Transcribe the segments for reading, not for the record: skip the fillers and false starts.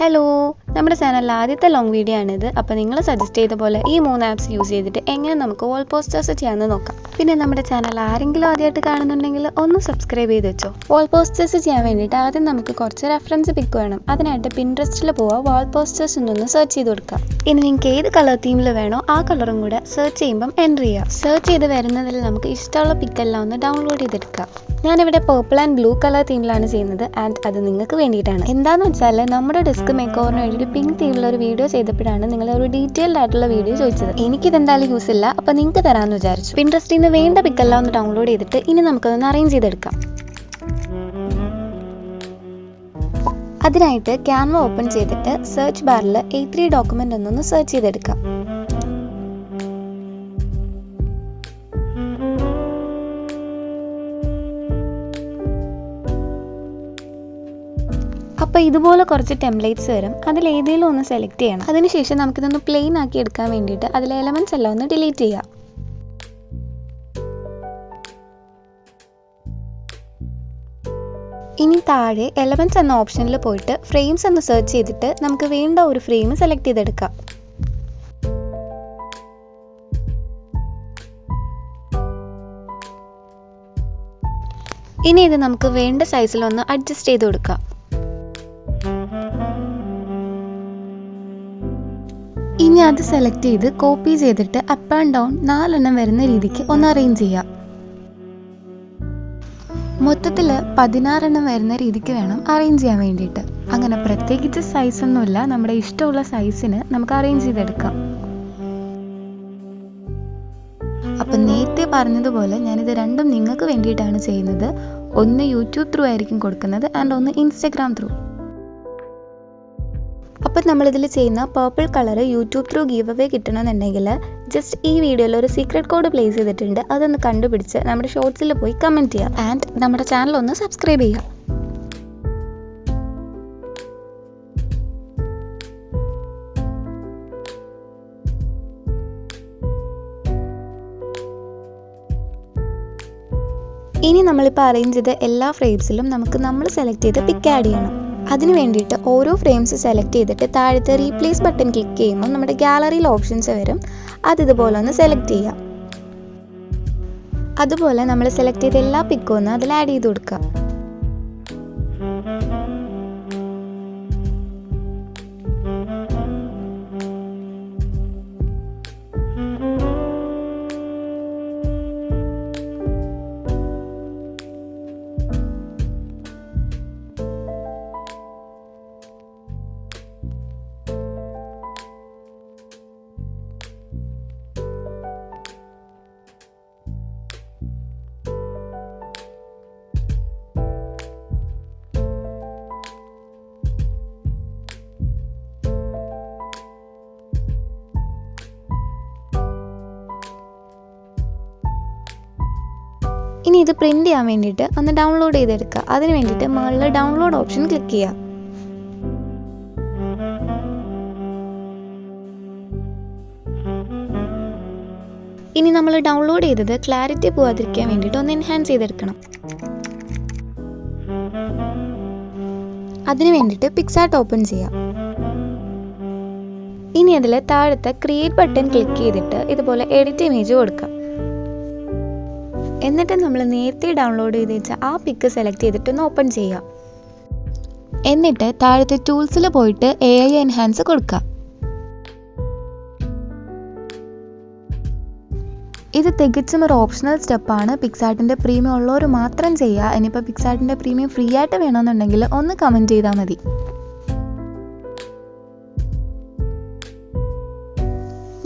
Hello, നമ്മുടെ ചാനലിൽ ആദ്യത്തെ ലോങ് വീഡിയോ ആണിത്. അപ്പോൾ നിങ്ങൾ സജസ്റ്റ് ചെയ്ത പോലെ ഈ 3 ആപ്സ് യൂസ് ചെയ്തിട്ട് എങ്ങനെ നമുക്ക് വാൾ പോസ്റ്റേഴ്സ് ചെയ്യാമെന്ന് നോക്കാം. പിന്നെ നമ്മുടെ ചാനൽ ആരെങ്കിലും ആദ്യമായിട്ട് കാണുന്നുണ്ടെങ്കിൽ ഒന്ന് സബ്സ്ക്രൈബ് ചെയ്ത് വെച്ചോ. വാൾ പോസ്റ്റേഴ്സ് ചെയ്യാൻ വേണ്ടിയിട്ട് ആദ്യം നമുക്ക് കുറച്ച് റെഫറൻസ് പിക്ക് വേണം. അതിനായിട്ട് പിൻട്രസ്റ്റിൽ പോവുക, വാൾ പോസ്റ്റേഴ്സ് എന്നൊന്ന് സെർച്ച് ചെയ്ത് കൊടുക്കുക. ഇനി നിങ്ങൾക്ക് ഏത് കളർ തീമിൽ വേണോ ആ കളറും കൂടെ സെർച്ച് ചെയ്യുമ്പം എൻ്റർ ചെയ്യുക. സെർച്ച് ചെയ്ത് വരുന്നതിൽ നമുക്ക് ഇഷ്ടമുള്ള പിക്കെല്ലാം ഒന്ന് ഡൗൺലോഡ് ചെയ്തെടുക്കുക. ഞാനിവിടെ പർപ്പിൾ ആൻഡ് ബ്ലൂ കളർ തീമിലാണ് ചെയ്യുന്നത്. ആൻഡ് അത് നിങ്ങൾക്ക് വേണ്ടിയിട്ടാണ്. എന്താണെന്ന് വെച്ചാൽ നമ്മുടെ ഡെസ്ക് മേക്ക് ഓവറിന് വേണ്ടിയിട്ട് പിങ്ക് തീമിലൊരു വീഡിയോ ചെയ്തപ്പോഴാണ് നിങ്ങൾ ഒരു ഡീറ്റെയിൽഡ് ആയിട്ടുള്ള വീഡിയോ ചോദിച്ചത്. എനിക്കിതെന്തായാലും യൂസ് ഇല്ല, അപ്പോൾ നിങ്ങൾക്ക് തരാമെന്ന് വിചാരിച്ചു. പിൻട്രസ്റ്റിൽ നിന്ന് വേണ്ട പിക്കെല്ലാം ഒന്ന് ഡൗൺലോഡ് ചെയ്തിട്ട് ഇനി നമുക്കതൊന്ന് അറേഞ്ച് ചെയ്തെടുക്കാം. അതിനായിട്ട് ക്യാൻവ ഓപ്പൺ ചെയ്തിട്ട് സെർച്ച് ബാറിൽ A3 ഡോക്യുമെൻ്റ് എന്നൊന്ന് സെർച്ച് ചെയ്തെടുക്കാം. അപ്പോൾ ഇതുപോലെ കുറച്ച് ടെംപ്ലേറ്റ്സ് വരും. അതിലേതെങ്കിലും ഒന്ന് സെലക്ട് ചെയ്യണം. അതിനുശേഷം നമുക്കിതൊന്ന് പ്ലെയിൻ ആക്കി എടുക്കാൻ വേണ്ടിയിട്ട് അതിലെ എലമെൻറ്റ്സ് എല്ലാം ഒന്ന് ഡിലീറ്റ് ചെയ്യാം. ഇനി താഴെ എലമെൻറ്റ്സ് എന്ന ഓപ്ഷനിൽ പോയിട്ട് ഫ്രെയിംസ് എന്ന് സെർച്ച് ചെയ്തിട്ട് നമുക്ക് വേണ്ട ഒരു ഫ്രെയിം സെലക്ട് ചെയ്തെടുക്കാം. ഇനി ഇത് നമുക്ക് വേണ്ട സൈസിലൊന്ന് അഡ്ജസ്റ്റ് ചെയ്ത് കൊടുക്കാം. ഇനി അത് സെലക്ട് ചെയ്ത് കോപ്പി ചെയ്തിട്ട് അപ്പ് ആൻഡ് ഡൗൺ 4 എണ്ണം വരുന്ന രീതിക്ക് ഒന്ന് അറേഞ്ച് ചെയ്യാം. മൊത്തത്തിൽ 16 എണ്ണം വരുന്ന രീതിക്ക് വേണം അറേഞ്ച് ചെയ്യാൻ വേണ്ടിയിട്ട്. അങ്ങനെ പ്രത്യേകിച്ച് സൈസൊന്നുമില്ല, നമ്മുടെ ഇഷ്ടമുള്ള സൈസിന് നമുക്ക് അറേഞ്ച് ചെയ്തെടുക്കാം. അപ്പം നേരത്തെ പറഞ്ഞതുപോലെ ഞാനിത് രണ്ടും നിങ്ങൾക്ക് വേണ്ടിയിട്ടാണ് ചെയ്യുന്നത്. ഒന്ന് യൂട്യൂബ് ത്രൂ ആയിരിക്കും കൊടുക്കുന്നത് ആൻഡ് ഒന്ന് ഇൻസ്റ്റഗ്രാം ത്രൂ. അപ്പോൾ നമ്മളിതിൽ ചെയ്യുന്ന purple colour YouTube through give away കിട്ടണമെന്നുണ്ടെങ്കിൽ ജസ്റ്റ് ഈ വീഡിയോയിൽ ഒരു സീക്രട്ട് കോഡ് പ്ലേസ് ചെയ്തിട്ടുണ്ട്. അതൊന്ന് കണ്ടുപിടിച്ച് നമ്മുടെ ഷോർട്സിൽ പോയി കമൻറ്റ് ചെയ്യുക. ആൻഡ് നമ്മുടെ ചാനൽ ഒന്ന് സബ്സ്ക്രൈബ് ചെയ്യുക. ഇനി നമ്മളിപ്പോൾ അറേഞ്ച് ചെയ്ത എല്ലാ ഫ്രെയിംസിലും നമുക്ക് നമ്മൾ സെലക്ട് ചെയ്ത് പിക്ക് ആഡ് ചെയ്യണം. അതിന് വേണ്ടിയിട്ട് ഓരോ ഫ്രെയിംസ് സെലക്ട് ചെയ്തിട്ട് താഴത്തെ റീപ്ലേസ് ബട്ടൺ ക്ലിക്ക് ചെയ്യുമ്പോൾ നമ്മുടെ ഗാലറിയിൽ ഓപ്ഷൻസ് വരും. അത് ഇതുപോലെ ഒന്ന് സെലക്ട് ചെയ്യാം. അതുപോലെ നമ്മൾ സെലക്ട് ചെയ്ത എല്ലാ പിക്കും ഒന്ന് അതിൽ ആഡ് ചെയ്ത് കൊടുക്കുക. ഇനി ഇത് പ്രിന്റ് ചെയ്യാൻ വേണ്ടിയിട്ട് ഒന്ന് ഡൗൺലോഡ് ചെയ്തെടുക്കുക. അതിന് വേണ്ടിയിട്ട് മുകളിൽ ഡൗൺലോഡ് ഓപ്ഷൻ ക്ലിക്ക് ചെയ്യുക. ഇനി നമ്മൾ ഡൗൺലോഡ് ചെയ്തത് ക്ലാരിറ്റി പോവാതിരിക്കാൻ വേണ്ടിയിട്ട് ഒന്ന് എൻഹാൻസ് ചെയ്തെടുക്കണം. അതിന് വേണ്ടിയിട്ട് പിക്സാർട്ട് ഓപ്പൺ ചെയ്യാം. ഇനി അതിൽ താഴത്തെ ക്രിയേറ്റ് ബട്ടൺ ക്ലിക്ക് ചെയ്തിട്ട് ഇതുപോലെ എഡിറ്റ് ഇമേജ് കൊടുക്കാം. എന്നിട്ട് നമ്മൾ നേരത്തെ ഡൗൺലോഡ് ചെയ്ത് വെച്ച ആ പിക്ക് സെലക്ട് ചെയ്തിട്ട് ഒന്ന് ഓപ്പൺ ചെയ്യുക. എന്നിട്ട് താഴത്തെ ടൂൾസിൽ പോയിട്ട് AI എൻഹാൻസ് കൊടുക്കുക. ഇത് തികച്ചും ഒരു ഓപ്ഷണൽ സ്റ്റെപ്പാണ്. പിക്സാർട്ടിൻ്റെ പ്രീമിയം ഉള്ളവർ മാത്രം ചെയ്യുക. ഇനിയിപ്പോൾ പിക്സാർട്ടിൻ്റെ പ്രീമിയം ഫ്രീ ആയിട്ട് വേണമെന്നുണ്ടെങ്കിൽ ഒന്ന് കമൻറ്റ് ചെയ്താൽ മതി.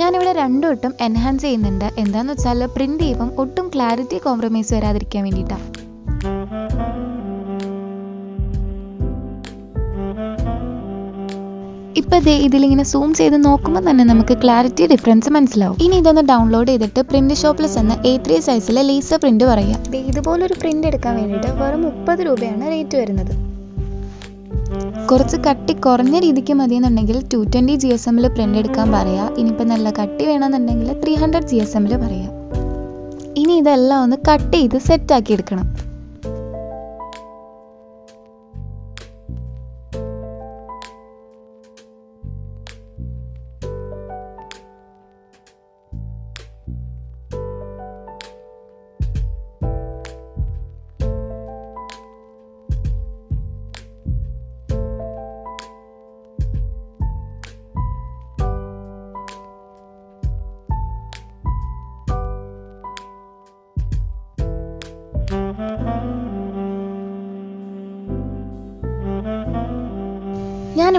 ഞാനിവിടെ രണ്ടു വട്ടം എൻഹാൻസ് ചെയ്യുന്നുണ്ട്. എന്താണെന്ന് വെച്ചാൽ പ്രിന്റ് ചെയ്യുമ്പം ഒട്ടും ക്ലാരിറ്റി കോംപ്രമൈസ് വരാതിരിക്കാൻ വേണ്ടിയിട്ടാണ്. ഇപ്പം ഇതിലിങ്ങനെ സൂം ചെയ്ത് നോക്കുമ്പോൾ തന്നെ നമുക്ക് ക്ലാരിറ്റി ഡിഫറൻസ് മനസ്സിലാവും. ഇനി ഇതൊന്ന് ഡൗൺലോഡ് ചെയ്തിട്ട് പ്രിന്റ് ഷോപ്പിൽ ചെന്ന് A3 സൈസിലെ ലേസർ പ്രിന്റ് പറയാം. ഇതുപോലൊരു പ്രിന്റ് എടുക്കാൻ വേണ്ടിയിട്ട് വെറും 30 രൂപയാണ് റേറ്റ് വരുന്നത്. കുറച്ച് കട്ടി കുറഞ്ഞ രീതിക്ക് മതിയെന്നുണ്ടെങ്കിൽ 220 GSM പ്രിന്റ് എടുക്കാൻ പറയാം. ഇനിയിപ്പോൾ നല്ല കട്ടി വേണമെന്നുണ്ടെങ്കിൽ 300 GSM പറയാം. ഇനി ഇതെല്ലാം ഒന്ന് കട്ട് ചെയ്ത് സെറ്റാക്കി എടുക്കണം.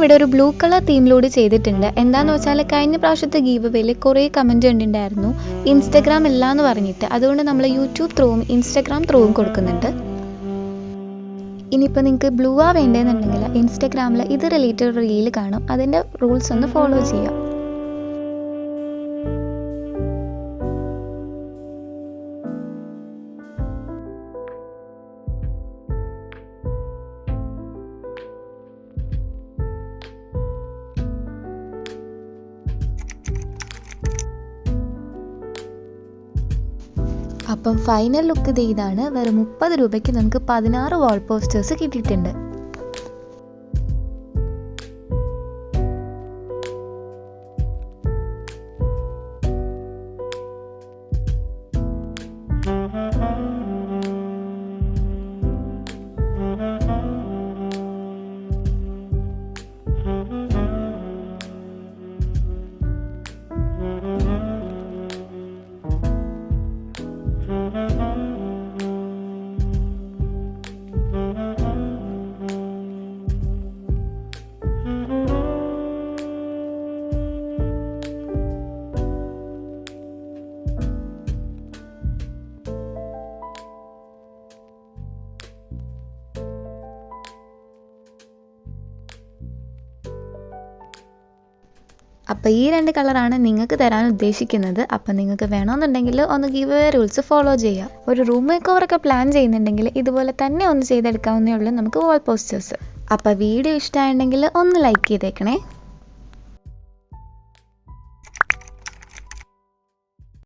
ഞാനിവിടെ ഒരു ബ്ലൂ കളർ തീമിലൂടെ ചെയ്തിട്ടുണ്ട്. എന്താണെന്ന് വെച്ചാൽ കഴിഞ്ഞ പ്രാവശ്യത്തെ ഗീവ് അവേയിൽ കുറേ കമൻറ്റ് കണ്ടിട്ടുണ്ടായിരുന്നു ഇൻസ്റ്റഗ്രാം ഇല്ല എന്ന് പറഞ്ഞിട്ട്. അതുകൊണ്ട് നമ്മൾ യൂട്യൂബ് ത്രൂവും ഇൻസ്റ്റഗ്രാം ത്രൂവും കൊടുക്കുന്നുണ്ട്. ഇനിയിപ്പോൾ നിങ്ങൾക്ക് ബ്ലൂ ആ വേണ്ടതെന്നുണ്ടെങ്കിൽ ഇൻസ്റ്റഗ്രാമിൽ ഇത് റിലേറ്റഡ് റീൽ കാണും, അതിൻ്റെ റൂൾസ് ഒന്ന് ഫോളോ ചെയ്യാം. അപ്പം ഫൈനൽ ലുക്ക് ഇതാണ്. വെറും 30 രൂപയ്ക്ക് നമുക്ക് 16 വാൾ പോസ്റ്റേഴ്സ് കിട്ടിയിട്ടുണ്ട്. അപ്പോൾ ഈ 2 കളറാണ് നിങ്ങൾക്ക് തരാൻ ഉദ്ദേശിക്കുന്നത്. അപ്പം നിങ്ങൾക്ക് വേണമെന്നുണ്ടെങ്കിൽ ഒന്ന് ഗീവ് അവേ റൂൾസ് ഫോളോ ചെയ്യാം. ഒരു റൂം മേക്ക് ഓവറൊക്കെ പ്ലാൻ ചെയ്യുന്നുണ്ടെങ്കിൽ ഇതുപോലെ തന്നെ ഒന്ന് ചെയ്തെടുക്കാവുന്നേ ഉള്ളൂ നമുക്ക് വാൾ പോസ്റ്റേഴ്സ്. അപ്പോൾ വീഡിയോ ഇഷ്ടമായിട്ടുണ്ടെങ്കിൽ ഒന്ന് ലൈക്ക് ചെയ്തേക്കണേ.